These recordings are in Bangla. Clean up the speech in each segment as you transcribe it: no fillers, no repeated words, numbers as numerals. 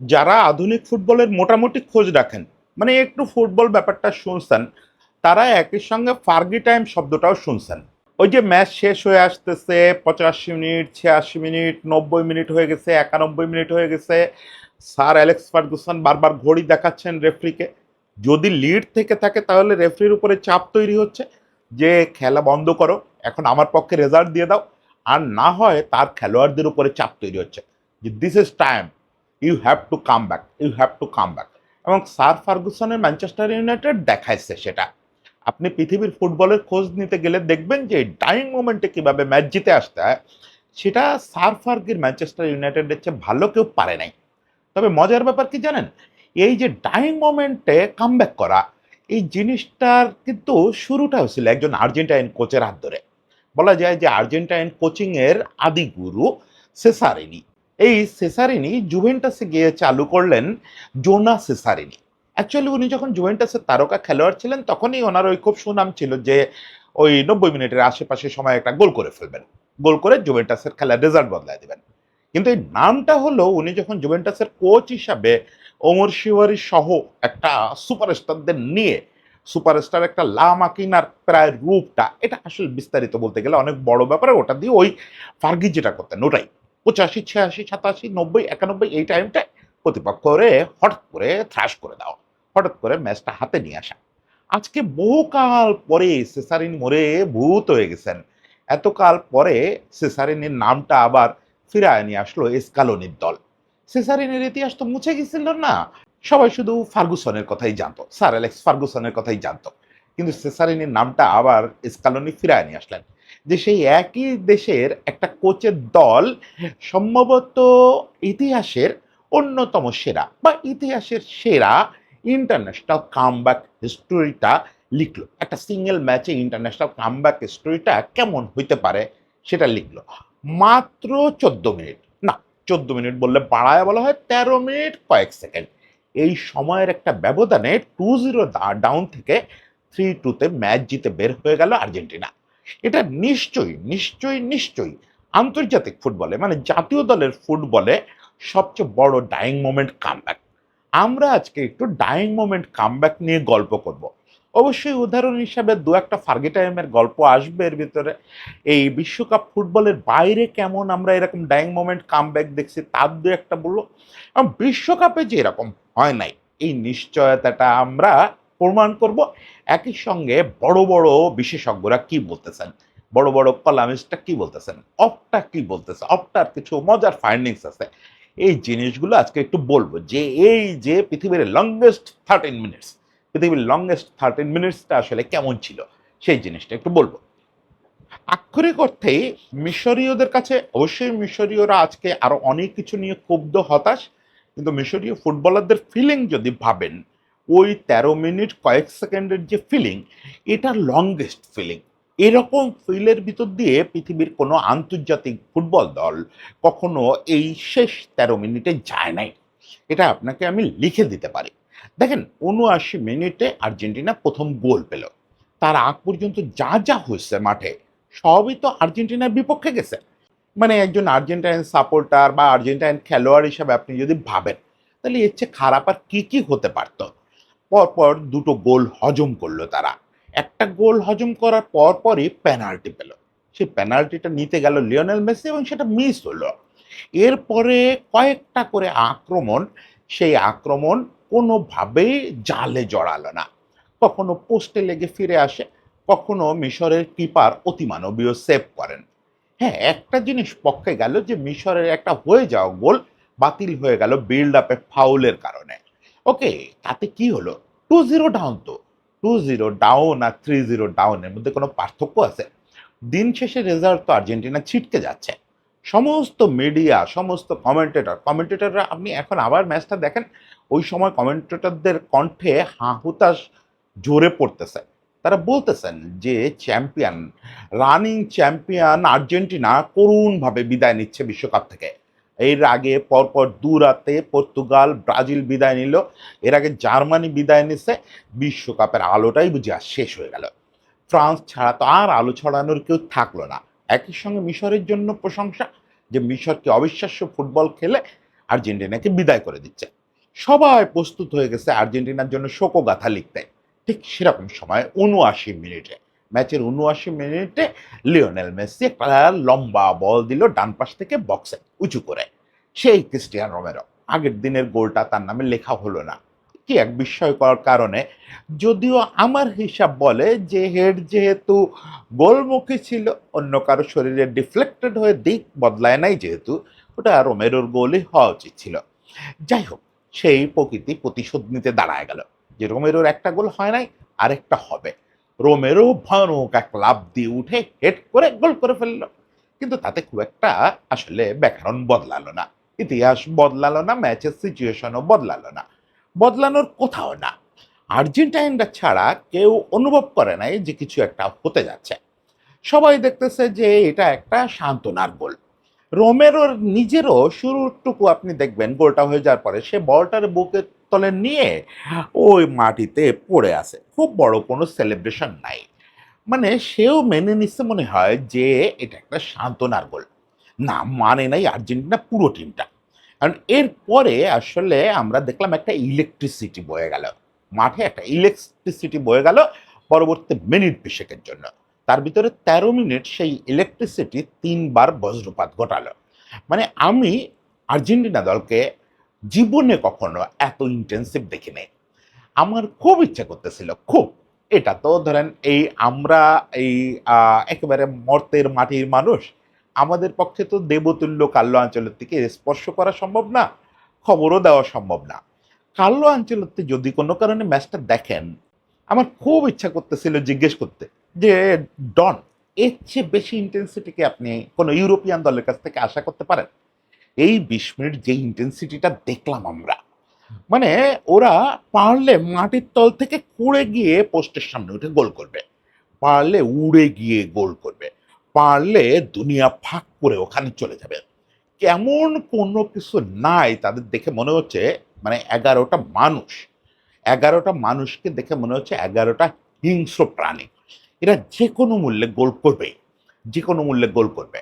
যারা আধুনিক ফুটবলের মোটামুটি খোঁজ রাখেন, মানে একটু ফুটবল ব্যাপারটা শুনছেন, তারা একই সঙ্গে ফার্গি টাইম শব্দটাও শুনছেন। ওই যে ম্যাচ শেষ হয়ে আসতেছে, 85 মিনিট, 86 মিনিট, 90 মিনিট হয়ে গেছে, 91 মিনিট হয়ে গেছে, স্যার অ্যালেক্স ফার্গুসন বারবার ঘড়ি দেখাচ্ছেন রেফরিকে। যদি লিড থেকে থাকে তাহলে রেফরির উপরে চাপ তৈরি হচ্ছে যে খেলা বন্ধ করো, এখন আমার পক্ষে রেজাল্ট দিয়ে দাও। আর না হয় তার খেলোয়াড়দের উপরে চাপ তৈরি হচ্ছে যে this is time, you have to come back, you have to come back. এবং স্যার ফার্গুসনের ম্যানচেস্টার ইউনাইটেড দেখাইছে সেটা। আপনি পৃথিবীর ফুটবলের খোঁজ নিতে গেলে দেখবেন যে ডাইং মোমেন্টে কিভাবে ম্যাচ জিতে আসতে হয়, সেটা স্যার ফার্গির ম্যানচেস্টার ইউনাইটেডের চেয়ে ভালো কেউ পারে নাই। তবে মজার ব্যাপার কি জানেন, এই যে ডাইং মোমেন্টে কামব্যাক করা, এই জিনিসটার কিন্তু শুরুটা হয়েছিল একজন আর্জেন্টাইন কোচের হাত ধরে। বলা যায় যে আর্জেন্টাইন কোচিং এর আদি গুরু সেসারিনি। এই সেসারিনি জুভেন্টাসে গিয়ে চালু করলেন জোনা সেসারিনি। অ্যাকচুয়ালি উনি যখন জুভেন্টাসের তারকা খেলোয়াড় ছিলেন তখনই ওনার ওই খুব সুনাম ছিল যে ওই 90 মিনিটের আশেপাশে সময় একটা গোল করে ফেলবেন, গোল করে জুভেন্টাসের খেলার রেজাল্ট বদলায় দেবেন। কিন্তু এই নামটা হলো উনি যখন জুভেন্টাসের কোচ হিসাবে ওমর শিওয়ারি সহ একটা সুপারস্টারদের নিয়ে, সুপারস্টার একটা লা মাকিনার প্রায় রূপটা, এটা আসলে বিস্তারিত বলতে গেলে অনেক বড় ব্যাপার। ওটা দিয়ে ওই ফার্গি যেটা করতেন ওটাই 85, 86, 87, 90, 91 এই টাইমটায় প্রতিপক্ষরে হঠাৎ করে থ্রাশ করে দাও, হঠাৎ করে ম্যাচটা হাতে নিয়ে আসা। আজকে বহুকাল পরে সেসারিনি মরে ভূত হয়ে গেছেন। এতকাল পরে সেসারিনির নামটা আবার ফিরায় নিয়ে আসলো এসকালোনির দল। সেসারিনের ইতিহাস তো মুছে গেছিল না, সবাই শুধু ফার্গুসনের কথাই জানতো, স্যার অ্যালেক্স ফার্গুসনের কথাই জানতো। কিন্তু সেসারিনের নামটা আবার এসকালোনি ফিরায় নিয়ে আসলেন, যে সেই একই দেশের একটা কোচের দল সম্ভবত ইতিহাসের অন্যতম সেরা বা ইতিহাসের সেরা ইন্টারন্যাশনাল কামব্যাক হিস্টোরিটা লিখলো। একটা সিঙ্গেল ম্যাচে ইন্টারন্যাশনাল কামব্যাক হিস্টোরিটা কেমন হইতে পারে সেটা লিখলো মাত্র 14 মিনিট, না 14 মিনিট বললে বাড়ায় বলা হয় 13 মিনিট কয়েক সেকেন্ড। এই সময়ের একটা ব্যবধানে 2-0 ডাউন থেকে 3-2 ম্যাচ জিতে বের হয়ে গেল আর্জেন্টিনা। এটা নিশ্চয়ই নিশ্চয়ই নিশ্চয়ই আন্তর্জাতিক ফুটবলে মানে জাতীয় দলের ফুটবলে সবচেয়ে বড় ডাইং মোমেন্ট কামব্যাক। আমরা আজকে একটু ডাইং মোমেন্ট কামব্যাক নিয়ে গল্প করব। অবশ্যই উদাহরণ হিসাবে দু একটা ফার্গি টাইমের গল্প আসবে এর ভিতরে। এই বিশ্বকাপ ফুটবলের বাইরে কেমন আমরা এরকম ডাইং মোমেন্ট কামব্যাক দেখছি তার দু একটা বললো। এবং বিশ্বকাপে যে এরকম হয় নাই এই নিশ্চয়তাটা আমরা প্রমাণ করব। একই সঙ্গে বড় বড় বিশেষজ্ঞরা কি বলতেছেন, বড় বড় কলামিস্টটা কি বলতেছেন, অপটা কি বলতেছে, অপটার কিছু মজার ফাইন্ডিংস আছে। এই জিনিসগুলো আজকে একটু বলবো যে এই যে পৃথিবীর লংগেস্ট 13 মিনিটস, পৃথিবীর লংগেস্ট 13 মিনিটসটা আসলে কেমন ছিল সেই জিনিসটা একটু বলবো। আক্ষরিক অর্থেই মিশরীয়দের কাছে অবশ্যই মিশরীয়রা আজকে আরো অনেক কিছু নিয়ে ক্ষুব্ধ হতাশ, কিন্তু মিশরীয় ফুটবলারদের ফিলিং যদি ভাবেন, ওই 13 মিনিট কয়েক সেকেন্ডের যে ফিলিং, এটা লংগেস্ট ফিলিং। এরকম ফিলের ভিতর দিয়ে পৃথিবীর কোনো আন্তর্জাতিক ফুটবল দল কখনো এই শেষ 13 মিনিটে যায় নাই, এটা আপনাকে আমি লিখে দিতে পারি। দেখেন 79 মিনিটে আর্জেন্টিনা প্রথম গোল পেল। তার আগ পর্যন্ত যা যা হয়েছে মাঠে সবই তো আর্জেন্টিনার বিপক্ষে গেছে। মানে একজন আর্জেন্টাইন সাপোর্টার বা আর্জেন্টাইন খেলোয়াড় হিসাবে আপনি যদি ভাবেন, তাহলে এর চেয়ে খারাপ আর কি কি হতে পারত। পরপর দুটো গোল হজম করলো তারা। একটা গোল হজম করার পরপরই পেনাল্টি পেল। সেই পেনাল্টিটা নিতে গেল লিওনেল মেসি এবং সেটা মিস হলো। এরপরে কয়েকটা করে আক্রমণ, সেই আক্রমণ কোনোভাবেই জালে জড়ালো না। কখনো পোস্টে লেগে ফিরে আসে, কখনো মিশরের কিপার অতিমানবীয় সেভ করেন। হ্যাঁ, একটা জিনিস পক্ষে গেল যে মিশরের একটা হয়ে যাওয়া গোল বাতিল হয়ে গেল বিল্ড আপে ফাউলের কারণে। ওকে, তাতে কি হলো? 2-0 ডাউন তো। 2-0 ডাউন আর 3-0 ডাউনের মধ্যে কোনো পার্থক্য আছে? দিন শেষে রেজাল্ট তো আর্জেন্টিনা ছিটকে যাচ্ছে। সমস্ত মিডিয়া, সমস্ত কমেন্টেটররা আপনি এখন আবার ম্যাচটা দেখেন, ওই সময় কমেন্টেটরদের কণ্ঠে হাহুতাশ জোরে পড়তেছে। তারা বলতেছেন যে চ্যাম্পিয়ন, রানিং চ্যাম্পিয়ন আর্জেন্টিনা করুণভাবে বিদায় নিচ্ছে বিশ্বকাপ থেকে। এর আগে পরপর দু রাতে পর্তুগাল, ব্রাজিল বিদায় নিল। এর আগে জার্মানি বিদায় নিছে। বিশ্বকাপের আলোটাই বুঝি আর শেষ হয়ে গেল। ফ্রান্স ছাড়া তো আর আলো ছড়ানোর কেউ থাকলো না। একই সঙ্গে মিশরের জন্য প্রশংসা, যে মিশরকে অবিশ্বাস্য ফুটবল খেলে আর্জেন্টিনাকে বিদায় করে দিচ্ছে। সবাই প্রস্তুত হয়ে গেছে আর্জেন্টিনার জন্য শোকগাথা লিখতে। ঠিক সেরকম সময় ৭৯ মিনিটে, ম্যাচের ৭৯ মিনিটে লিওনেল মেসি একটা লম্বা বল দিল ডান পাশ থেকে বক্সে উঁচু করে, সেই ক্রিস্টিয়ান রোমেরো। আগের দিনের গোলটা তার নামে লেখা হলো না, কি এক বিস্ময়কর কারণে। যদিও আমার হিসাব বলে যে হেড যেহেতু গোলমুখী ছিল, অন্য কারো শরীরে ডিফ্লেক্টেড হয়ে দিক বদলায় নাই, যেহেতু ওটা রোমেরোর গোলই হওয়া উচিত ছিল। যাই হোক, সেই প্রকৃতি প্রতিশোধ নিতে দাঁড়ায় গেল যে রোমেরোর একটা গোল হয় নাই, আরেকটা হবে। রোমেরো ভয়ানক এক লাফ দিয়ে উঠে হেড করে গোল করে ফেললো। কিন্তু তাতে খুব একটা আসলে ব্যাকরণ বদলালো না, ইতিহাস বদলালো না, ম্যাচের সিচুয়েশনও বদলালো না, বদলানোর কোথাও না। আর্জেন্টাইনরা ছাড়া কেউ অনুভব করে নাই যে কিছু একটা হতে যাচ্ছে। সবাই দেখতেছে যে এটা একটা সান্ত্বনার গোল। রোমেরোর নিজেরও শুরুটুকু আপনি দেখবেন, গোলটা হয়ে যাওয়ার পরে সে বলটার বুকের তলে নিয়ে ওই মাটিতে পড়ে আছে, খুব বড় কোনো সেলিব্রেশন নাই। মানে সেও মেনে নিচ্ছে মনে হয় যে এটা একটা সান্ত্বনার গোল। না মানে নাই আর্জেন্টিনা পুরো টিমটা। কারণ এরপরে আসলে আমরা দেখলাম একটা ইলেকট্রিসিটি বয়ে গেল মাঠে, একটা ইলেকট্রিসিটি বয়ে গেল পরবর্তী মিনিট বিশেকের জন্য। তার ভিতরে ১৩ মিনিট সেই ইলেকট্রিসিটি ৩ বার বজ্রপাত ঘটালো। মানে আমি আর্জেন্টিনা দলকে জীবনে কখনো এত ইন্টেন্সিভ দেখিনি। আমার খুব ইচ্ছা করতেছিল, খুব। এটা তো ধরেন এই আমরা এই একেবারে মর্তের মাটির মানুষ, আমাদের পক্ষে তো দেবতুল্য কার্লো আনচেলত্তিকে স্পর্শ করা সম্ভব না, খবরও দেওয়া সম্ভব না। কার্লো আনচেলত্তি যদি কোনো কারণে ম্যাচটা দেখেন, আমার খুব ইচ্ছা করতেছিল জিজ্ঞেস করতে যে ডন, এর চেয়ে বেশি ইন্টেন্সিটি কি আপনি কোনো ইউরোপিয়ান দলের কাছ থেকে আশা করতে পারেন? এই ২০ মিনিট যে ইন্টেন্সিটিটা দেখলাম আমরা, মানে ওরা পারলে মাটির তল থেকে কুড়ে গিয়ে পোস্টের সামনে উঠে গোল করবে, পারলে উড়ে গিয়ে গোল করবে, পারলে দুনিয়া ফাঁক করে ওখানে চলে যাবে। কেমন কোনো কিছু নাই তাদের দেখে মনে হচ্ছে, মানে ১১টা মানুষকে দেখে মনে হচ্ছে ১১টা হিংস্র প্রাণী। এরা যে কোনো মূল্যে গোল করবে, যে কোনো মূল্যে গোল করবে।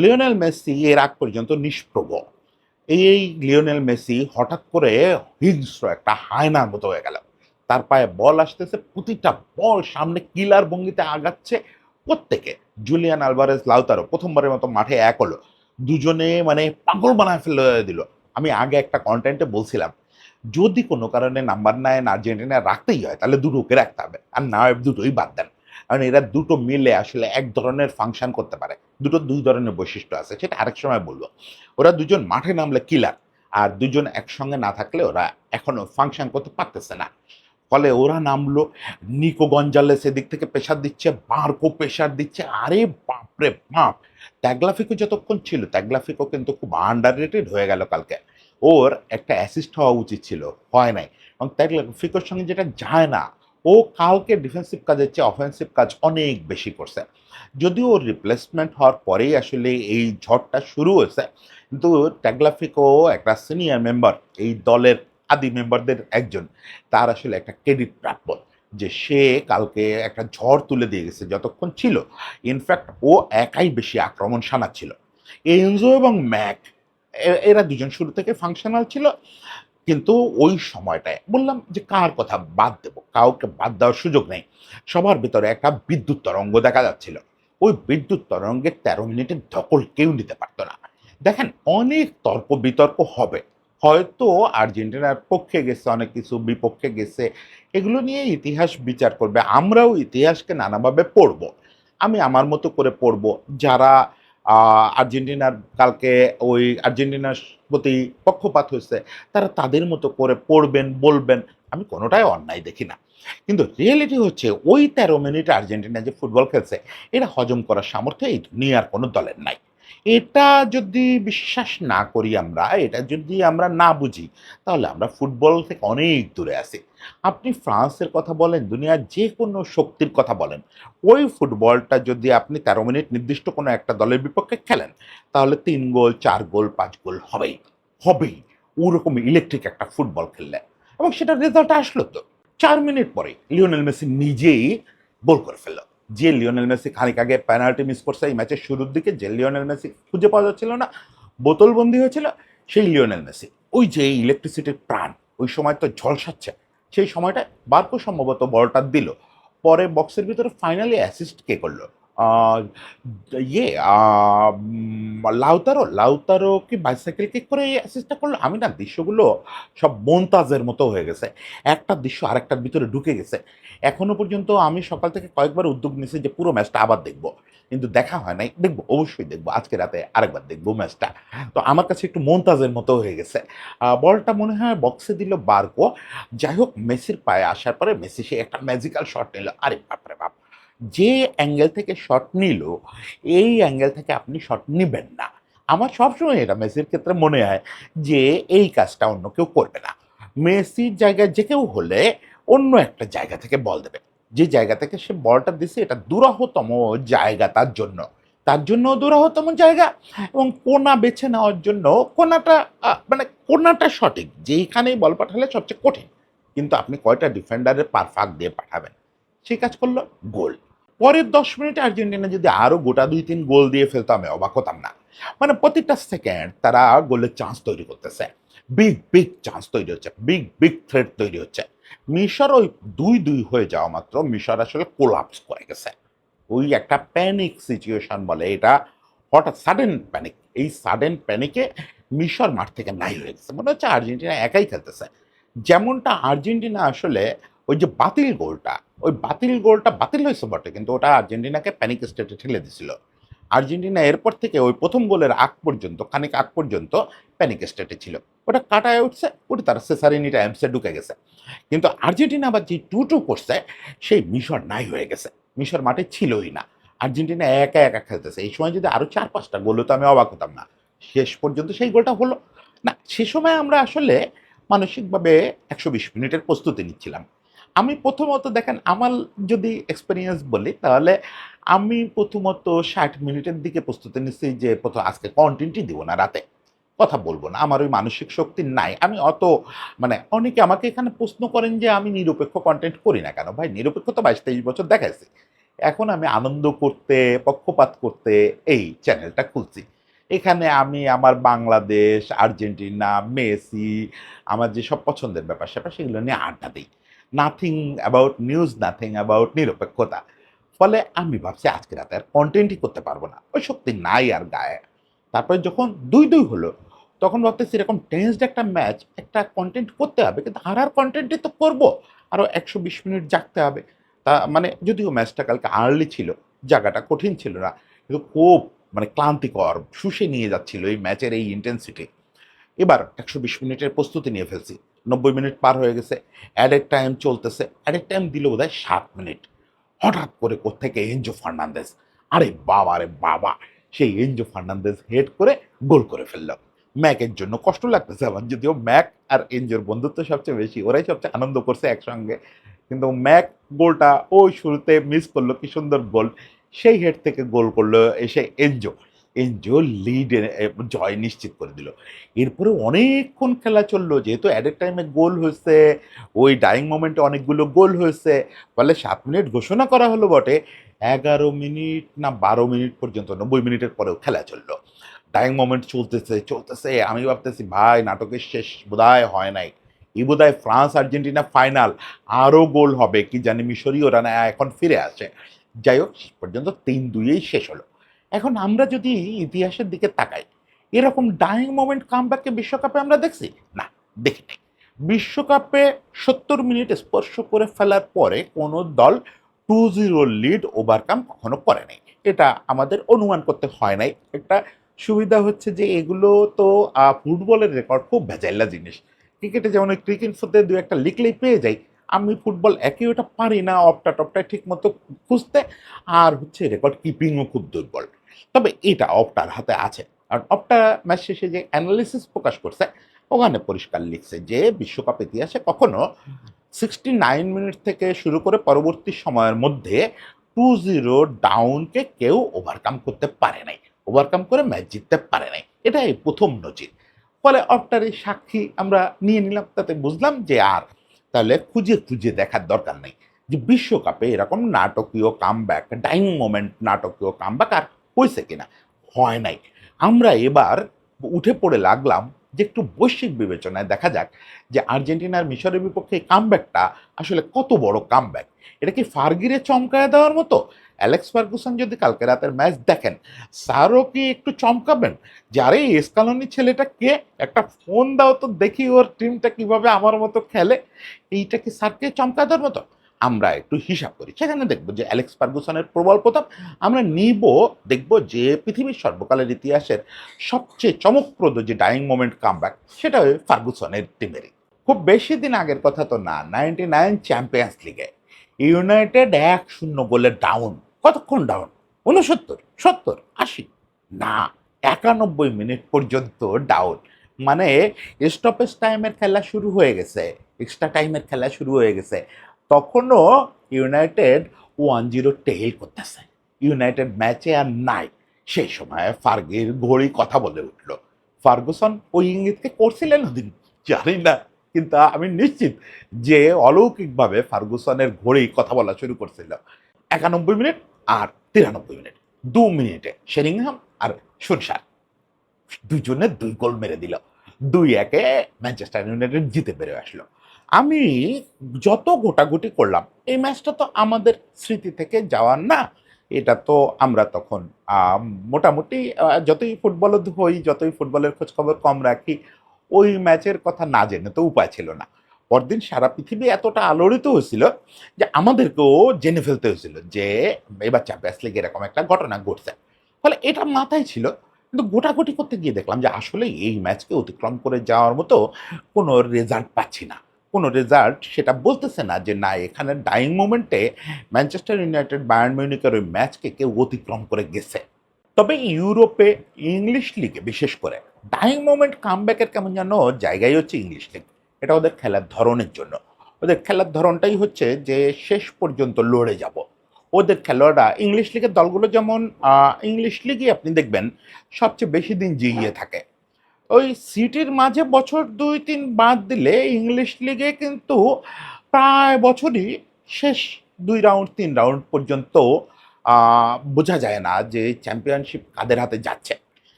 লিওনেল মেসি এর আগ পর্যন্ত নিষ্প্রভ, এই লিওনেল মেসি হঠাৎ করে হিংস্র একটা হায়নার মতো হয়ে গেল। তার পায়ে বল আসতেছে, প্রতিটা বল সামনে কিলার ভঙ্গিতে আগাচ্ছে প্রত্যেকে। জুলিয়ান আলভারেজ লাউতারো প্রথমবারের মতো মাঠে এক হলো, দুজনে মানে পাগল বানায় ফেলে দিল। আমি আগে একটা কন্টেন্টে বলছিলাম, যদি কোনো কারণে নাম্বার ৯ আর্জেন্টিনা রাখতেই হয় তাহলে দুটোকে রাখতে হবে, আর না হয় দুটোই বাদ দেন। কারণ এরা দুটো মিলে আসলে এক ধরনের ফাংশন করতে পারে। দুটো দুই ধরনের বৈশিষ্ট্য আছে, সেটা আরেক সময় বলবো। ওরা দুজন মাঠে নামলে কিলার, আর দুজন একসঙ্গে না থাকলে ওরা এখনো ফাংশন করতে পারতেছে না। ফলে ওরা নামলো, নিকো গঞ্জালেস এদিক থেকে প্রেশার দিচ্ছে, বার্কো প্রেশার দিচ্ছে। আরে বাপরে বাপ! তাগলাফিকো যতক্ষণ ছিল, তাগলাফিকো কিন্তু খুব আন্ডাররেটেড হয়ে গেল কালকে। ওর একটা অ্যাসিস্ট হওয়া উচিত ছিল, হয় নাই। এবং তাগলাফিকোর সঙ্গে যেটা যায় না, ও কালকে ডিফেন্সিভ কাজের চেয়ে অফেন্সিভ কাজ অনেক বেশি করছে। যদিও ওর রিপ্লেসমেন্ট হওয়ার পরেই আসলে এই ঝড়টা শুরু হয়েছে, কিন্তু ট্যাগলাফিকো একটা সিনিয়র মেম্বার, এই দলের আদি মেম্বারদের একজন, তার আসলে একটা ক্রেডিট প্রাপ্য যে সে কালকে একটা ঝড় তুলে দিয়ে গেছে যতক্ষণ ছিল। ইনফ্যাক্ট ও একাই বেশি আক্রমণ সানাচ্ছিল। এনজো এবং ম্যাক এরা দুজন শুরু থেকে ফাংশনাল ছিল, কিন্তু ওই সময়টায় বললাম যে কার কথা বাদ দেব, কাউকে বাদ দেওয়ার সুযোগ নেই। সবার ভিতরে একটা বিদ্যুৎ তরঙ্গ দেখা যাচ্ছিল। ওই বিদ্যুৎ তরঙ্গের ১৩ মিনিটের ধকল কেউ নিতে পারতো না। দেখেন, অনেক তর্ক বিতর্ক হবে, হয়তো আর্জেন্টিনার পক্ষে গেছে অনেক কিছু, বিপক্ষে গেছে, এগুলো নিয়ে ইতিহাস বিচার করবে। আমরাও ইতিহাসকে নানাভাবে পড়ব, আমি আমার মতো করে পড়ব। যারা আর্জেন্টিনার কালকে ওই আর্জেন্টিনার প্রতি পক্ষপাত হয়েছে, তারা তাদের মতো করে পড়বেন, বলবেন। আমি কোনোটাই অন্যায় দেখি না। কিন্তু রিয়েলিটি হচ্ছে ওই ১৩ মিনিট আর্জেন্টিনা যে ফুটবল খেলছে, এটা হজম করার সামর্থ্য এই দুনিয়ার কোনো দলের নাই। এটা যদি বিশ্বাস না করি আমরা, এটা যদি আমরা না বুঝি, তাহলে আমরা ফুটবল থেকে অনেক দূরে আছি। আপনি ফ্রান্সের কথা বলেন, দুনিয়ার যে কোনো শক্তির কথা বলেন, ওই ফুটবলটা যদি আপনি ১৩ মিনিট নির্দিষ্ট কোনো একটা দলের বিপক্ষে খেলেন, তাহলে ৩ গোল, ৪ গোল, ৫ গোল হবেই, হবেই। ওরকম ইলেকট্রিক একটা ফুটবল খেললে, এবং সেটার রেজাল্ট আসলো তো। ৪ মিনিট পরে লিওনেল মেসি নিজেই গোল করে ফেলল। যে লিওনেল মেসি খানিক আগে পেনাল্টি মিস করছে এই ম্যাচের শুরুর দিকে, যে লিওনেল মেসি খুঁজে পাওয়া যাচ্ছিল না, বোতলবন্দি হয়েছিল, সেই লিওনেল মেসি, ওই যে ইলেকট্রিসিটির প্রাণ, ওই সময় তো ঝলসাচ্ছে, সেই সময়টা বার্কো সম্ভবত বলটা দিল, পরে বক্সের ভিতরে ফাইনালি অ্যাসিস্ট কে করলো? আহ, ইয়ে লাউতারো লাউতারো কি বাইসাইকেল কিক করে এই অ্যাসিস্টটা করলো? আমি না দৃশ্যগুলো সব মন্তাজের মতো হয়ে গেছে, একটা দৃশ্য আরেকটার ভিতরে ঢুকে গেছে। এখনো পর্যন্ত আমি সকাল থেকে কয়েকবার উদ্যোগ নিয়েছি যে পুরো ম্যাচটা আবার দেখবো, কিন্তু দেখা হয় নাই। দেখবো, অবশ্যই দেখবো, আজকে রাতে আরেকবার দেখবো ম্যাচটা। তো আমার কাছে একটু মন্তাজের মতো হয়ে গেছে। বলটা মনে হয় বক্সে দিল বার্কো। যাই হোক, মেসির পায়ে আসার পরে মেসি সে একটা ম্যাজিক্যাল শট নিল। আরে বাপরে বাপ! যে অ্যাঙ্গেল থেকে শট নিল, এই অ্যাঙ্গেল থেকে আপনি শট নিবেন না। আমার সবসময় এটা মেসির ক্ষেত্রে মনে হয় যে এই কাজটা অন্য কেউ করবে না। মেসির জায়গায় যে কেউ হলে অন্য একটা জায়গা থেকে বল দেবে। যে জায়গা থেকে সে বলটা দিছে এটা দুরাহতম জায়গা তার জন্য। তার জন্য দুরাহতম জায়গা, এবং কোণা বেছে নেওয়ার জন্য কোণাটা মানে কোণাটা সঠিক। যেইখানেই বল পাঠালে সবচেয়ে কঠিন। কিন্তু আপনি কয়টা ডিফেন্ডারের ফাঁক দিয়ে পাঠাবেন? সেই কাজ করলো, গোল। পরের ১০ মিনিটে আর্জেন্টিনা যদি আরো গোটা ২-৩ গোল দিয়ে ফেলতো আমি অবাক হতাম না। মানে প্রতিটা সেকেন্ড তারা গোলের চান্স তৈরি করতেছে। বিগ, বিগ চান্স তৈরি হচ্ছে। বিগ, বিগ থ্রেট তৈরি হচ্ছে। মিশর ওই ২-২ হয়ে যাওয়া মাত্র মিশর আসলে কোলাপস করে গেছে। ওই একটা প্যানিক সিচুয়েশন বলে এটা, হঠাৎ সাডেন প্যানিক। এই সাডেন প্যানিকে মিশর মাঠ থেকে নাই হয়ে গেছে। মনে হচ্ছে আর্জেন্টিনা একাই খেলতেছে। যেমনটা আর্জেন্টিনা আসলে ওই যে বাতিল গোলটা, ওই বাতিল গোলটা বাতিল হয়েছে বটে, কিন্তু ওটা আর্জেন্টিনাকে প্যানিক স্টেটে ঠেলে দিছিল। আর্জেন্টিনা এরপর থেকে ওই প্রথম গোলের আগ পর্যন্ত, খানিক আগ পর্যন্ত প্যানিক স্টেটে ছিল। ওটা কাটায় উঠছে, ওটা তারা সেসারিনি টাইমসে ঢুকে গেছে। কিন্তু আর্জেন্টিনা আবার যে 2-2 করছে, সেই মিশর নাই হয়ে গেছে। মিশর মাঠে ছিলই না। আর্জেন্টিনা একা একা খেলতেছে। এই সময় যদি আরো ৪-৫টা গোল হতো আমি অবাক হতাম না। শেষ পর্যন্ত সেই গোলটা হলো না। সে সময় আমরা আসলে মানসিকভাবে ১২০ মিনিটের প্রস্তুতি নিচ্ছিলাম। আমি প্রথমত দেখেন, আমার যদি এক্সপেরিয়েন্স বলি তাহলে আমি প্রথমত ৬০ মিনিটের দিকে প্রস্তুতি নিচ্ছি যে প্রথম আজকে কনটেন্টই দিব না রাতে। কথা বলব না। আমার ওই মানসিক শক্তি নাই। আমি অত মানে অনেকে আমাকে এখানে প্রশ্ন করেন যে আমি নিরপেক্ষ কনটেন্ট করি না কেন? ভাই নিরপেক্ষ তো ২২-২৩ বছর দেখাইছি। এখন আমি আনন্দ করতে, পক্ষপাত করতে এই চ্যানেলটা খুলছি। এখানে আমি আমার বাংলাদেশ, আর্জেন্টিনা, মেসি, আমার যেসব পছন্দের ব্যাপার-স্যাপার সেগুলো নিয়ে আড্ডা দেই। Nothing about news, nothing about নিরপেক্ষতা। ফলে আমি ভাবছি আজকে রাতে আর কনটেন্টই করতে পারব না। ওই শক্তি নাই আর গায়ে। তারপরে যখন ২-২ হলো, তখন ভাবতেছি এরকম টেন্সড একটা ম্যাচ, একটা কনটেন্ট করতে হবে। কিন্তু হারার কনটেন্টই তো করব। আরো ১২০ মিনিট জাগতে হবে। তা মানে যদিও ম্যাচটা কালকে আর্লি ছিল, জাগাটা কঠিন ছিল না। কিন্তু খুব মানে ক্লান্তিকর, শুষে নিয়ে যাচ্ছিল এই ম্যাচের এই ইনটেনসিটি। এবার ১২০ মিনিটের প্রস্তুতি নিয়ে ফেলছি। ৯০ মিনিট পার হয়ে গেছে। অ্যাডেড টাইম চলতেছে। অ্যাডেড টাইম দিল বোধহয় ৭ মিনিট। হঠাৎ করে কোত্থেকে এনজো ফার্নান্দেজ। আরে বাবা রে বাবা! সেই এনজো ফার্নান্দেজ হেড করে গোল করে ফেলল। ম্যাকের জন্য কষ্ট লাগতেছে আমার। যদিও ম্যাক আর এনজোর বন্ধুত্ব সবচেয়ে বেশি। ওরাই সবচেয়ে আনন্দ করছে একসঙ্গে। কিন্তু ম্যাক গোলটা ওই শুরুতে মিস করল। কি সুন্দর গোল! সেই হেড থেকে গোল করলো এসে এনজো। এনজো লিড জয় নিশ্চিত করে দিল। এরপরে অনেকক্ষণ খেলা চলল। যেহেতু অ্যাডেড টাইমে গোল হয়েছে, ওই ডাইং মোমেন্টে অনেকগুলো গোল হয়েছে। ফলে ৭ মিনিট ঘোষণা করা হলো বটে। ১১ মিনিট না ১২ মিনিট পর্যন্ত, ৯০ মিনিটের পরেও খেলা চলল। ডাইং মোমেন্ট চলতেছে, চলতেছে। আমি ভাবতেছি ভাই নাটকের শেষ বোধহয় হয় নাই। এই বোধহয় ফ্রান্স আর্জেন্টিনা ফাইনাল। আরও গোল হবে কি জানি, মিশরীয়রা না এখন ফিরে আসে। যাই হোক, শেষ পর্যন্ত ৩-২ এই শেষ হলো। এখন আমরা যদি ইতিহাসের দিকে তাকাই, এরকম ডাইং মোমেন্ট কামব্যাককে বিশ্বকাপে আমরা দেখছি? না, দেখি নাই। বিশ্বকাপে ৭০ মিনিট স্পর্শ করে ফেলার পরে কোনো দল ২-০ লিড ওভারকাম কখনো করে নাই। এটা আমাদের অনুমান করতে হয় নাই। একটা সুবিধা হচ্ছে যে এগুলো তো ফুটবলের রেকর্ড খুব ভেজাইলা জিনিস। ক্রিকেটে যেমন ওই ক্রিক ইনফোতে ২-১ টা লিখলেই পেয়ে যাই। আমি ফুটবল একেই ওটা পারি না অপটা-টপটায় ঠিকমতো খুঁজতে। আর হচ্ছে রেকর্ড কিপিংও খুব দুর্বল। তবে এটা অপটার হাতে আছে। আর অপটা ম্যাচ শেষে যে অ্যানালিসিস প্রকাশ করছে, ওখানে পরিষ্কার লিখছে যে বিশ্বকাপ ইতিহাসে কখনো 69 মিনিট থেকে শুরু করে পরবর্তী সময়ের মধ্যে ২-০ ডাউনকে কেউ ওভারকাম করতে পারে নাই। ওভারকাম করে ম্যাচ জিততে পারে নাই। এটাই প্রথম নজির। ফলে অপটার এই সাক্ষী আমরা নিয়ে নিলাম। তাতে বুঝলাম যে আর তাহলে খুঁজে, খুঁজে দেখার দরকার নেই যে বিশ্বকাপে এরকম নাটকীয় কামব্যাক, ডাইং মোমেন্ট নাটকীয় কামব্যাক আর হইছে কিনা? হয় নাই। আমরা এবার উঠে পড়ে লাগলাম যে একটু বৈশ্বিক বিবেচনায় দেখা যাক যে আর্জেন্টিনার মিশরের বিপক্ষে এই কামব্যাকটা আসলে কত বড় কামব্যাক। এটা কি ফার্গিরে চমকায় দেওয়ার মতো? অ্যালেক্স ফার্গুসন যদি কালকে রাতের ম্যাচ দেখেন, স্যারও কি একটু চমকাবেন যে আরে এসকালোনি ছেলেটা কে, একটা ফোন দাও তো দেখি ওর টিমটা কিভাবে আমার মতো খেলে। এইটা কি স্যারকে চমকা দেওয়ার মতো? আমরা একটু হিসাব করি, সেখানে দেখবো যে অ্যালেক্স ফার্গুসনের প্রবল প্রতাপ। আমরা নিব, দেখব যে পৃথিবীর সর্বকালের ইতিহাসের সবচেয়ে চমকপ্রদ যে ডাইং মোমেন্ট কামব্যাক, সেটা ওই ফার্গুসনের টিমেরই। খুব বেশি দিন আগের কথা তো না, 99 চ্যাম্পিয়ন্স লিগে ইউনাইটেড 1-0 গোলে ডাউন। কতক্ষণ ডাউন? 69, 70, 80 না, 91 মিনিট পর্যন্ত ডাউন। মানে স্টপেজ টাইমের খেলা শুরু হয়ে গেছে, এক্সট্রা টাইমের খেলা শুরু হয়ে গেছে, তখনও ইউনাইটেড 1-0 টেইল করতেছে। ইউনাইটেড ম্যাচে আর নাই। সেই সময় ফার্গির ঘড়ি কথা বলে উঠল। ফার্গুসন ওই ইঙ্গিতকে করছিলেন ওদিন জানি না, কিন্তু আমি নিশ্চিত যে অলৌকিকভাবে ফার্গুসনের ঘড়ি কথা বলা শুরু করছিল। 91 মিনিট আর 93 মিনিট, 2 মিনিটে শেরিংহাম আর সুনসার দুজনে 2 গোল মেরে দিল। 2-1 ম্যানচেস্টার ইউনাইটেড জিতে বেরো আসলো। আমি যত গোটাগুটি করলাম, এই ম্যাচটা তো আমাদের স্মৃতি থেকে যাওয়ার না। এটা তো আমরা তখন মোটামুটি যতই ফুটবল হই, যতই ফুটবলের খোঁজ খবর কম রাখি, ওই ম্যাচের কথা না জেনে তো উপায় ছিল না। পরদিন সারা পৃথিবী এতটা আলোড়িত হয়েছিল যে আমাদেরকেও জেনে ফেলতে হয়েছিল যে এবার চ্যাম্পিয়ন্স লিগ এরকম একটা ঘটনা ঘটছে। ফলে এটা মাথায় ছিল, কিন্তু গোটাগুটি করতে গিয়ে দেখলাম যে আসলে এই ম্যাচকে অতিক্রম করে যাওয়ার মতো কোনো রেজাল্ট পাচ্ছি না। কোনো রেজাল্ট সেটা বলতেছে না যে না, এখানে ডাইং মোমেন্টে ম্যানচেস্টার ইউনাইটেড বায়ার্ন মিউনিখের ওই ম্যাচকে কেউ অতিক্রম করে গেছে। তবে ইউরোপে ইংলিশ লিগে বিশেষ করে ডাইং মোমেন্ট কামব্যাকের কেমন যেন জায়গায় হচ্ছে ইংলিশ লিগ। এটা ওদের খেলার ধরনের জন্য। ওদের খেলার ধরনটাই হচ্ছে যে শেষ পর্যন্ত লড়ে যাব। ওদের খেলোয়াড়রা ইংলিশ লিগের দলগুলো যেমন ইংলিশ লিগই আপনি দেখবেন সবচেয়ে বেশি দিন জিইয়ে থাকে। ওই সিটির মাঝে বছর 2-3 বাদ দিলে ইংলিশ লিগে কিন্তু প্রায় বছরই শেষ 2 রাউন্ড 3 রাউন্ড পর্যন্ত বোঝা যায় না যে চ্যাম্পিয়নশিপ কাদের হাতে যাচ্ছে।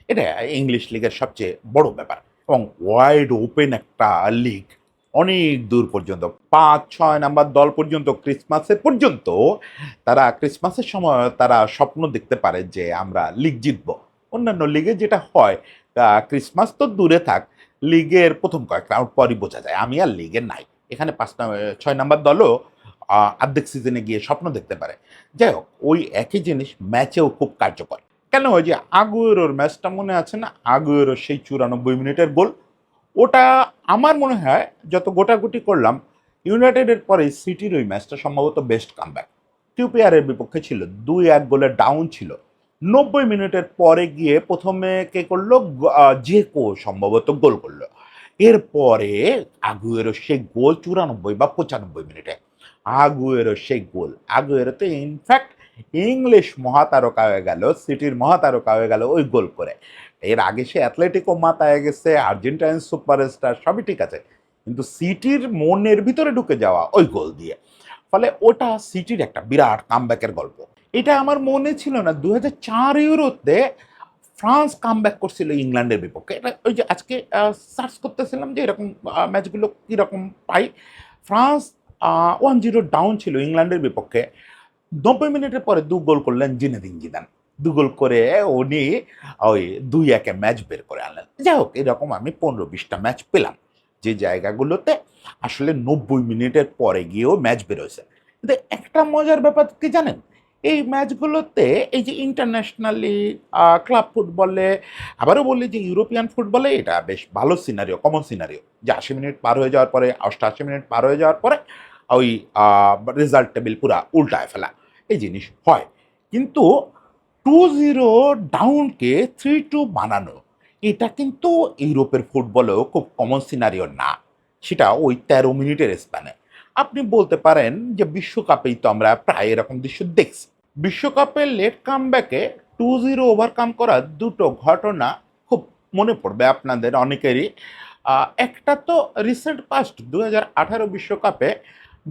এটা ইংলিশ লিগের সবচেয়ে বড় ব্যাপার, এবং ওয়াইড ওপেন একটা লিগ। অনেক দূর পর্যন্ত 5-6 নাম্বার দল পর্যন্ত ক্রিসমাসের পর্যন্ত তারা ক্রিসমাসের সময় তারা স্বপ্ন দেখতে পারে যে আমরা লিগ জিতবো। অন্যান্য লিগে যেটা হয়, ক্রিসমাস তো দূরে থাক, লিগের প্রথম কয়েক রাউন্ড পরই বোঝা যায় আমি আর লিগে নাই। এখানে 6 নাম্বার দলও অর্ধেক সিজনে গিয়ে স্বপ্ন দেখতে পারে। যাই হোক, ওই একই জিনিস ম্যাচেও খুব কার্যকর। কেন, ওই যে আগুয়েরোর ম্যাচটা মনে আছে না? আগুয়েরো সেই 94 মিনিটের গোল, ওটা আমার মনে হয় যত গোটাগুটি করলাম ইউনাইটেডের পরে সিটির ওই ম্যাচটা সম্ভবত বেস্ট কামব্যাক। কিউপিআরের বিপক্ষে ছিল, 2-1 গোলের ডাউন ছিল, 90 মিনিটের পরে গিয়ে প্রথমে কে করলো, জেকো সম্ভবত গোল করলো। এরপরে আগুয়েরো সেই গোল 94 বা 95 মিনিটে, আগুয়েরো সেই গোল। আগুয়েরো তো ইনফ্যাক্ট ইংলিশ মহাতারকা হয়ে গেল, সিটির মহাতারকা হয়ে গেল ওই গোল করে। এর আগে সে অ্যাথলেটিকো মাতায় গেছে, আর্জেন্টাইন সুপারস্টার, সবই ঠিক আছে, কিন্তু সিটির মনের ভিতরে ঢুকে যাওয়া ওই গোল দিয়ে। ফলে ওটা সিটির একটা বিরাট কামব্যাকের গল্প। এটা আমার মনে ছিল না, 2004 ইউরোতে ফ্রান্স কামব্যাক করছিল ইংল্যান্ডের বিপক্ষে। এটা ওই যে আজকে সার্চ করতেছিলাম যে এরকম ম্যাচগুলো কীরকম পাই। ফ্রান্স 1-0 ডাউন ছিল ইংল্যান্ডের বিপক্ষে, 90 মিনিটের পরে 2 গোল করলেন জিনেদিন জিদান। 2 গোল করে উনি ওই 2-1 ম্যাচ বের করে আনলেন। যাই হোক, এরকম আমি 15-20টা ম্যাচ পেলাম যে জায়গাগুলোতে আসলে 90 মিনিটের পরে গিয়েও ম্যাচ বেরোয়েছে। কিন্তু একটা মজার ব্যাপার কি জানেন, এই ম্যাচগুলোতে এই যে ইন্টারন্যাশনালি ক্লাব ফুটবলে, আবারও বলি যে ইউরোপিয়ান ফুটবলে এটা বেশ ভালো সিনারিও, কমন সিনারিও, যে 80 মিনিট পার হয়ে যাওয়ার পরে, 88 মিনিট পার হয়ে যাওয়ার পরে ওই রেজাল্ট টেবিল পুরা উল্টায় ফেলা, এই জিনিস হয়। কিন্তু 2-0 ডাউনকে 3-2 বানানো, এটা কিন্তু ইউরোপের ফুটবলেও খুব কমন সিনারিও না, সেটা ওই 13 মিনিটের স্প্যানে। আপনি বলতে পারেন যে বিশ্বকাপেই তো আমরা প্রায় এরকম দৃশ্য দেখছি। বিশ্বকাপের লেট কামব্যাকে 2-0 ওভারকাম করার দুটো ঘটনা খুব মনে পড়বে আপনাদের অনেকেরই। একটা তো রিসেন্ট পাস্ট 2018 বিশ্বকাপে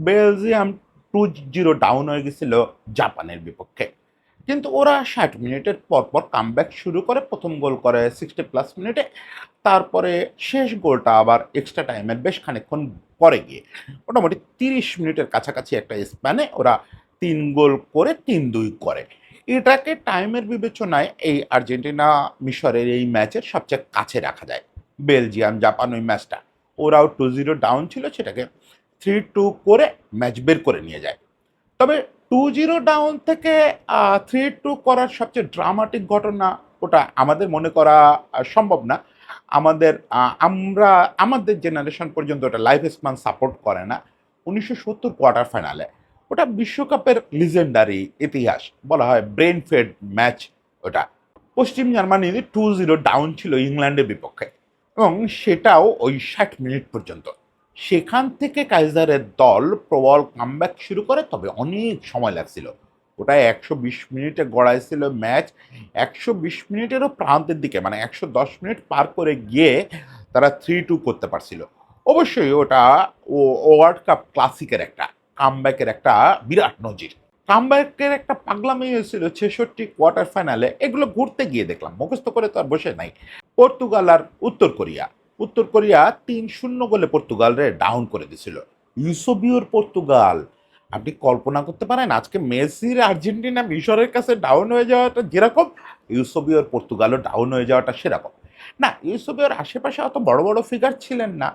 বেলজিয়াম 2-0 ডাউন হয়ে গেছিল জাপানের বিপক্ষে। কিন্তু ওরা 60 মিনিটের পর কামব্যাক শুরু করে, প্রথম গোল করে 60+ মিনিটে। তারপরে শেষ গোলটা আবার এক্সট্রা টাইমের বেশ খানিকক্ষণ পরে গিয়ে মোটামুটি 30 মিনিটের কাছাকাছি একটা স্প্যানে ওরা 3 গোল করে 3-2 করে। এটাকে টাইমের বিবেচনায় এই আর্জেন্টিনা মিশরের এই ম্যাচের সবচেয়ে কাছে রাখা যায়। বেলজিয়াম জাপান ওই ম্যাচটা ওরাও 2-0 ডাউন ছিল, সেটাকে 3-2 করে ম্যাচ বের করে নিয়ে যায়। তবে 2-0 ডাউন থেকে 3-2 করার সবচেয়ে ড্রামাটিক ঘটনা ওটা আমাদের মনে করা সম্ভব না। আমরা আমাদের জেনারেশন পর্যন্ত ওটা লাইফ স্পান সাপোর্ট করে না। 1970 কোয়ার্টার ফাইনালে ওটা বিশ্বকাপের লিজেন্ডারি ইতিহাস বলা হয় ব্রেন ফেড ম্যাচ। ওটা পশ্চিম জার্মানি 2-0 ডাউন ছিল ইংল্যান্ডের বিপক্ষে, এবং সেটাও ওই 60 মিনিট পর্যন্ত। সেখান থেকে কাইজারের দল প্রবল কামব্যাক শুরু করে, তবে অনেক সময় লাগছিল। ওটা 120 মিনিটে গড়াইছিল ম্যাচ। 120 মিনিটেরও প্রান্তের দিকে, মানে 110 মিনিট পার করে গিয়ে তারা 3-2 করতে পারছিল। অবশ্যই ওটা ওয়ার্ল্ড কাপ ক্লাসিকের একটা কামব্যাকের একটা বিরাট নজির। কামব্যাকের একটা পাগলামি হয়েছিল 66 কোয়ার্টার ফাইনালে। এগুলো ঘুরতে গিয়ে দেখলাম, মুখস্থ করে তো আর বসে নাই। পর্তুগাল আর উত্তর কোরিয়া। উত্তর কোরিয়া 3-0 গোলে পর্তুগালরে ডাউন করে দিছিল। ইউসোবিওর পর্তুগাল। আপনি কল্পনা করতে পারেন আজকে মেসির আর্জেন্টিনা মিশরের কাছে ডাউন হয়ে যাওয়াটা যেরকম, ইউসোবিওর পর্তুগালও ডাউন হয়ে যাওয়াটা সেরকম। না, ইউসোবিওর আশেপাশে অত বড় বড় ফিগার ছিলেন না,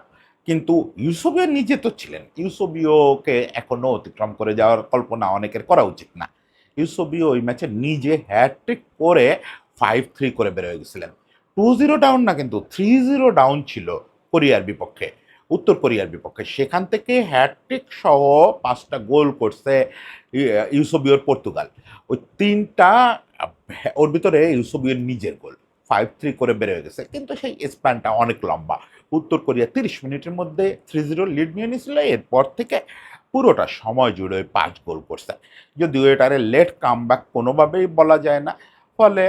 কিন্তু ইউসোবিও নিজে তো ছিলেন। ইউসোবিওকে এখনো অতিক্রম করে যাওয়ার কল্পনা অনেকের করা উচিত না। ইউসোবিও ওই ম্যাচে নিজে হ্যাটট্রিক করে 5-3 করে বের হয়ে গেছিলেন। 2-0 ডাউন না, কিন্তু 3-0 ডাউন ছিল কোরিয়ার বিপক্ষে, উত্তর কোরিয়ার বিপক্ষে। সেখান থেকে হ্যাটট্রিক সহ 5টা গোল করছে ইউসোবিওর পর্তুগাল। ওই 3টা ওর ভিতরে ইউসোবিওর নিজের গোল। 5-3 করে বের হয়ে গেছে, কিন্তু সেই স্প্যানটা অনেক লম্বা। উত্তর কোরিয়া 30 মিনিটের মধ্যে 3-0 লিড নিয়ে নিয়েছিল। এরপর থেকে পুরোটা সময় জুড়ে 5 গোল করছে, যদিও এটারে লেট কামব্যাক কোনোভাবেই বলা যায় না। ফলে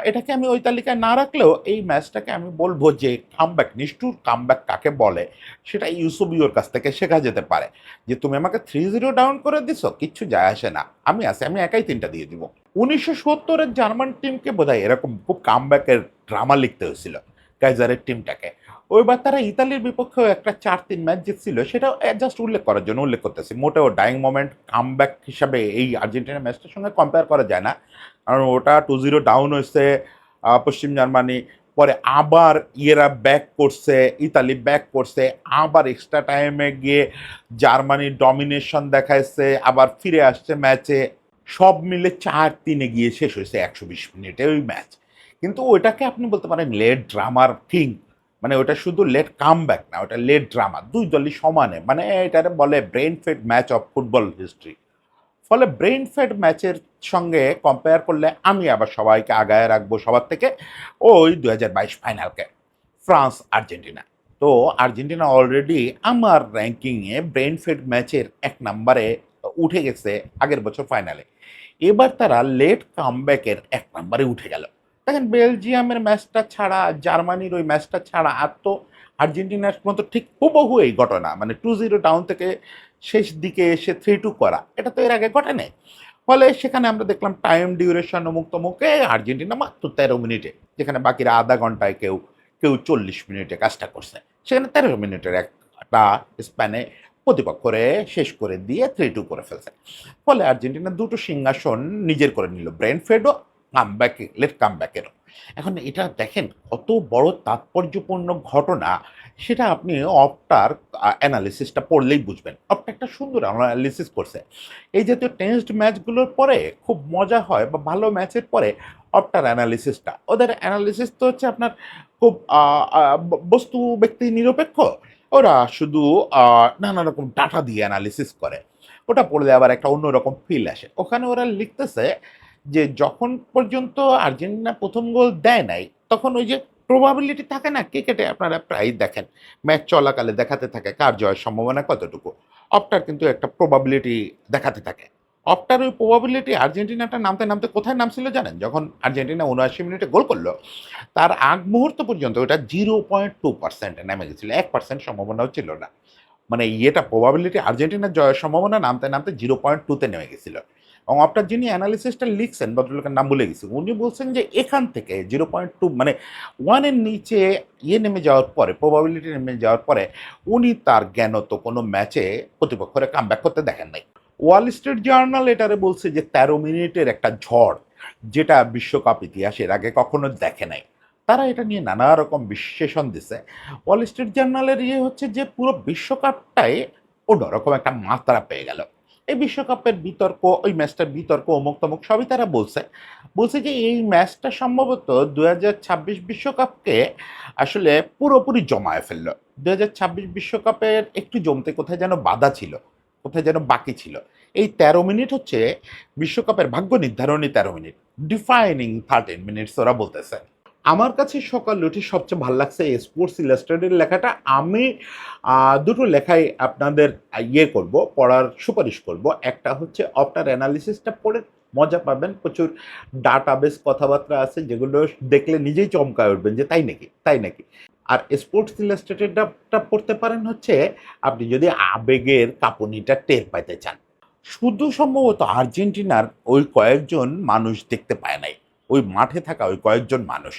এটাকে আমি ওই তালিকায় না রাখলেও এই ম্যাচটাকে আমি বলবো যে কামব্যাক, নিষ্ঠুর কামব্যাক কাকে বলে সেটা ইউসোবিওর কাছ থেকে শেখা যেতে পারে। যে তুমি আমাকে 3-0 ডাউন করে দিছো, কিচ্ছু যায় আসে না, আমি আছি, আমি একাই 3টা দিয়ে দিব। 1970-এর জার্মান টিমকে বোধহয় এরকম খুব কামব্যাকের ড্রামা লিখতে হয়েছিল কাইজারের টিমটাকে। ওইবার তারা ইতালির বিপক্ষেও একটা 4-3 ম্যাচ জিতছিল, সেটাও জাস্ট উল্লেখ করার জন্য উল্লেখ করতেছি। মোটেও ডাইং মোমেন্ট কামব্যাক হিসাবে এই আর্জেন্টিনা ম্যাচটার সঙ্গে কম্পেয়ার করা যায় না, কারণ ওটা 2-0 ডাউন হয়েছে পশ্চিম জার্মানি, পরে আবার ইয়েরা ব্যাক করছে, ইতালি ব্যাক করছে, আবার এক্সট্রা টাইমে গিয়ে জার্মানি ডমিনেশন দেখাইছে, আবার ফিরে আসছে ম্যাচে। সব মিলে 4-3 গিয়ে শেষ হয়েছে 120 মিনিটে ওই ম্যাচ। কিন্তু ওইটাকে আপনি বলতে পারেন লেট ড্রামার কিং। মানে ওটা শুধু লেট কামব্যাক না, ওটা লেট ড্রামা, দুই দলই সমানে। মানে এটারে বলে brain fade match of football history. ফলে ব্রেন ফেড ম্যাচের সঙ্গে কম্পেয়ার করলে আমি আবার সবাইকে আগায় রাখবো সবার থেকে ওই 2022 ফাইনালকে, ফ্রান্স আর্জেন্টিনা। তো আর্জেন্টিনা অলরেডি আমার র্যাঙ্কিংয়ে ব্রেন ফেড ম্যাচের 1 নম্বরে উঠে গেছে আগের বছর ফাইনালে। এবার তারা লেট কামব্যাকের 1 নম্বরে উঠে গেল। দেখেন বেলজিয়ামের ম্যাচটা ছাড়া, জার্মানির ওই ম্যাচটা ছাড়া আর তো আর্জেন্টিনার মতো ঠিক হুবহু এই ঘটনা, মানে 2-0 ডাউন থেকে শেষ দিকে এসে 3-2 করা, এটা তো এর আগে ঘটে নাই। ফলে সেখানে আমরা দেখলাম টাইম ডিউরেশন অমুক তমুকে আর্জেন্টিনা মাত্র 13 মিনিটে, যেখানে বাকিরা আধা ঘন্টায়, কেউ কেউ 40 মিনিটে কাজটা করছে, সেখানে 13 মিনিটের একটা স্প্যানে প্রতিপক্ষরে শেষ করে দিয়ে 3-2 করে ফেলছে। ফলে আর্জেন্টিনা দুটো সিংহাসন নিজের করে নিল, ব্রেনফেডও কামব্যাক, লেট কামব্যাকেরও। এখন এটা দেখেন কত বড় তাৎপর্যপূর্ণ ঘটনা, সেটা আপনি অপটার অ্যানালিসিসটা পড়লেই বুঝবেন। অপটা একটা সুন্দর অ্যানালিসিস করছে। এই জাতীয় টেন্সড ম্যাচগুলোর পরে খুব মজা হয়, বা ভালো ম্যাচের পরে অপটার অ্যানালিসিসটা, ওদের অ্যানালিসিস তো হচ্ছে আপনার খুব বস্তু ব্যক্তি নিরপেক্ষ। ওরা শুধু নানা রকম ডাটা দিয়ে অ্যানালিসিস করে। ওটা পড়লে আবার একটা অন্যরকম ফিল আসে। ওখানে ওরা লিখতেছে যে যখন পর্যন্ত আর্জেন্টিনা প্রথম গোল দেয় নাই, তখন ওই যে প্রবাবিলিটি থাকে না ক্রিকেটে, আপনারা প্রায়ই দেখেন ম্যাচ চলাকালে দেখাতে থাকে কার জয়ের সম্ভাবনা কতটুকু। অপটার কিন্তু একটা প্রবাবিলিটি দেখাতে থাকে। অপটার ওই প্রবাবিলিটি আর্জেন্টিনাটা নামতে নামতে কোথায় নামছিল জানেন? যখন আর্জেন্টিনা 79 মিনিটে গোল করলো, তার আগ মুহূর্ত পর্যন্ত ওটা 0.2% নেমে গেছিল, 1% সম্ভাবনাও ছিল না। মানে ইয়েটা প্রবাবিলিটি আর্জেন্টিনার জয়ের সম্ভাবনা নামতে নামতে 0.2-তে নেমে গেছিল। এবং আপনার যিনি অ্যানালিসিসটা লিখছেন ভদ্রলোকের নাম ভুলে গেছি, উনি বলছেন যে এখান থেকে 0.2 মানে 1-এর নিচে নেমে যাওয়ার পরে, প্রবাবিলিটি নেমে যাওয়ার পরে উনি তার জ্ঞানত কোনো ম্যাচে প্রতিপক্ষরে কামব্যাক করতে দেখেন নাই। ওয়াল স্ট্রিট জার্নাল এটারে বলছে যে 13 মিনিটের একটা ঝড়, যেটা বিশ্বকাপ ইতিহাসের আগে কখনো দেখে নাই। তারা এটা নিয়ে নানা রকম বিশ্লেষণ দিছে। ওয়াল স্ট্রিট জার্নালের হচ্ছে যে পুরো বিশ্বকাপটাই অন্যরকম একটা মাত্রা পেয়ে গেল। এই বিশ্বকাপের বিতর্ক, ওই ম্যাচটার বিতর্ক, অমুক তমুক সবই তারা বলছে। বলছে যে এই ম্যাচটা সম্ভবত 2026 বিশ্বকাপকে আসলে পুরোপুরি জমায়ে ফেললো। 2026 বিশ্বকাপের একটু জমতে কোথায় যেন বাধা ছিল, কোথায় যেন বাকি ছিল। এই 13 মিনিট হচ্ছে বিশ্বকাপের ভাগ্য নির্ধারণী 13 মিনিট, ডিফাইনিং 13 মিনিটস ওরা বলতেছে। আমার কাছে সকাল উঠে সবচেয়ে ভালো লাগছে স্পোর্টস ইলাস্ট্রেটেড লেখাটা। আমি দুটো লেখাই আপনাদের করব, পড়ার সুপারিশ করব। একটা হচ্ছে অফটার অ্যানালিসিসটা পড়ে মজা পাবেন, প্রচুর ডাটাবেস কথাবার্তা আছে যেগুলো দেখলে নিজেই চমকায় উঠবেন যে তাই নাকি, তাই নাকি। আর স্পোর্টস ইলাস্ট্রেটেডটা পড়তে পারেন হচ্ছে আপনি যদি আবেগের কাঁপুনিটা টের পাইতে চান। শুধু সম্ভবত আর্জেন্টিনার ওই কয়েকজন মানুষ দেখতে পায় নাই, ওই মাঠে থাকা ওই কয়েকজন মানুষ,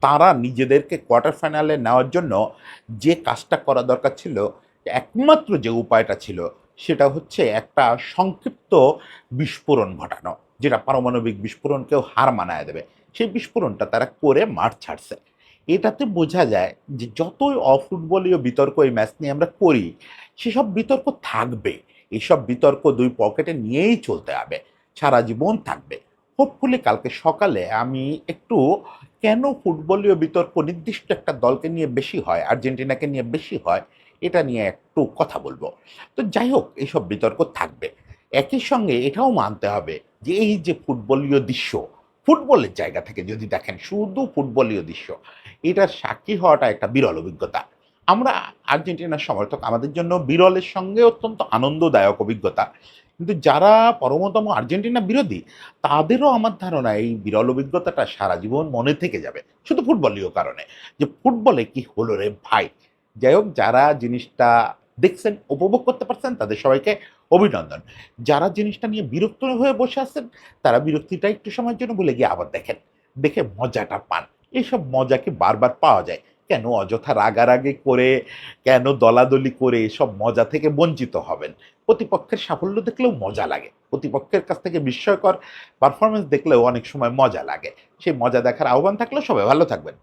তারা নিজেদেরকে কোয়ার্টার ফাইনালে নেওয়ার জন্য যে কাজটা করা দরকার ছিল, একমাত্র যে উপায়টা ছিল সেটা হচ্ছে একটা সংক্ষিপ্ত বিস্ফোরণ ঘটানো, যেটা পারমাণবিক বিস্ফোরণকেও হার মানায় দেবে। সেই বিস্ফোরণটা তারা করে মাঠ ছাড়ছে। এটাতে বোঝা যায় যে যতই অফুটবলীয় বিতর্ক এই ম্যাচ নিয়ে আমরা করি, সেসব বিতর্ক থাকবে। এইসব বিতর্ক দুই পকেটে নিয়েই চলতে হবে, সারা জীবন থাকবে। হোপফুলি কালকে সকালে আমি একটু কেন ফুটবলীয় বিতর্ক নির্দিষ্ট একটা দলকে নিয়ে বেশি হয়, আর্জেন্টিনাকে নিয়ে বেশি হয়, এটা নিয়ে একটু কথা বলবো। তো যাই হোক, এইসব বিতর্ক থাকবে। একই সঙ্গে এটাও মানতে হবে যে এই যে ফুটবলীয় দৃশ্য, ফুটবলের জায়গা থেকে যদি দেখেন শুধু ফুটবলীয় দৃশ্য, এটার সাক্ষী হওয়াটা একটা বিরল অভিজ্ঞতা। আমরা আর্জেন্টিনার সমর্থক, আমাদের জন্য বিরলের সঙ্গে অত্যন্ত আনন্দদায়ক অভিজ্ঞতা। কিন্তু যারা পরমতম আর্জেন্টিনা বিরোধী, তাদেরও আমার ধারণা এই বিরল অভিজ্ঞতাটা সারা জীবন মনে থেকে যাবে, শুধু ফুটবলীয় কারণে, যে ফুটবলে কি হলো রে ভাই। যাই হোক, যারা জিনিসটা দেখছেন, উপভোগ করতে পারছেন, তাদের সবাইকে অভিনন্দন। যারা জিনিসটা নিয়ে বিরক্ত হয়ে বসে আছেন, তারা বিরক্তিটা একটু সময়ের জন্য ভুলে গিয়ে আবার দেখেন, দেখে মজাটা পান। এইসব মজা কি বারবার পাওয়া যায়? কেন অযথা রাগারাগি করে, কেন দলাদলি করে এসব মজা থেকে বঞ্চিত হবেন? প্রতিপক্ষের সাফল্য দেখলেও মজা লাগে, প্রতিপক্ষের কাছ থেকে বিস্ময়কর পারফরমেন্স দেখলেও অনেক সময় মজা লাগে। সেই মজা দেখার আহ্বান থাকলেও সবাই ভালো থাকবেন।